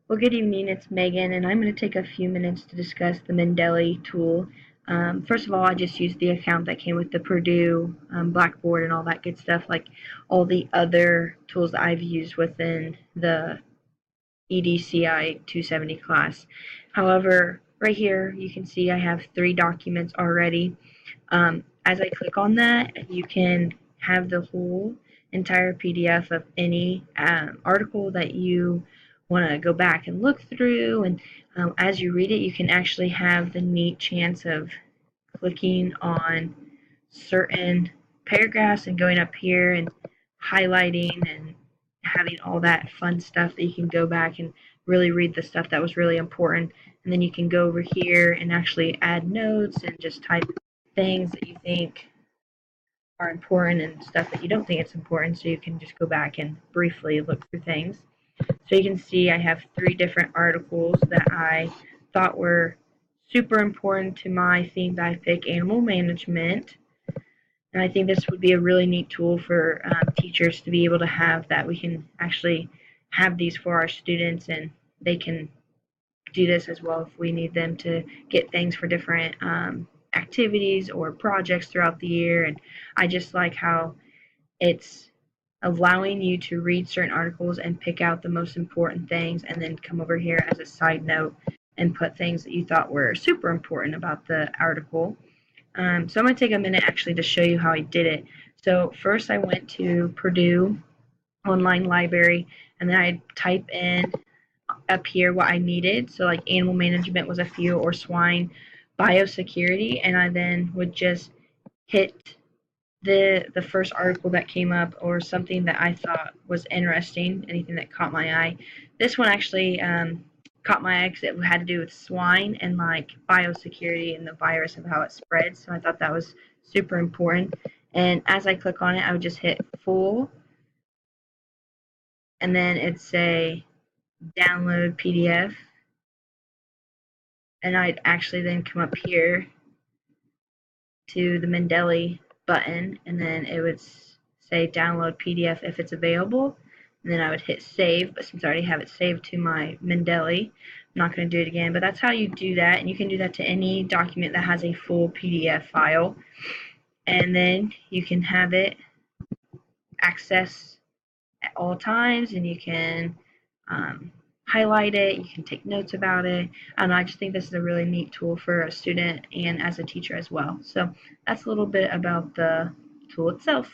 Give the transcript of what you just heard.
Well, good evening. It's Megan, and I'm going to take a few minutes to discuss the Mendeley tool. First of all, I just used the account that came with the Purdue Blackboard and all that good stuff, like all the other tools that I've used within the EDCI 270 class. However, right here you can see I have 3 documents already. As I click on that, you can have the whole entire PDF of any article that you want to go back and look through. And as you read it, you can actually have the neat chance of clicking on certain paragraphs and going up here and highlighting and having all that fun stuff that you can go back and really read the stuff that was really important. And then you can go over here and actually add notes and just type things that you think are important and stuff that you don't think it's important, so you can just go back and briefly look through things. So you can see I have 3 different articles that I thought were super important to my theme that I pick, animal management. And I think this would be a really neat tool for teachers to be able to have, that we can actually have these for our students, and they can do this as well if we need them to get things for different activities or projects throughout the year. And I just like how it's allowing you to read certain articles and pick out the most important things, and then come over here as a side note and put things that you thought were super important about the article. So I'm going to take a minute actually to show you how I did it. So first I went to Purdue Online Library, and then I type in up here what I needed. So like animal management was a few, or swine biosecurity, and I then would just hit the first article that came up, or something that I thought was interesting, anything that caught my eye. This one actually caught my eye because it had to do with swine and like biosecurity and the virus of how it spreads. So I thought that was super important. And as I click on it, I would just hit full, and then it'd say download PDF. And I'd actually then come up here to the Mendeley button, and then it would say download PDF if it's available. And then I would hit save, but since I already have it saved to my Mendeley, I'm not going to do it again. But that's how you do that, and you can do that to any document that has a full PDF file. And then you can have it access at all times, and you can highlight it, you can take notes about it. And I just think this is a really neat tool for a student and as a teacher as well. So that's a little bit about the tool itself.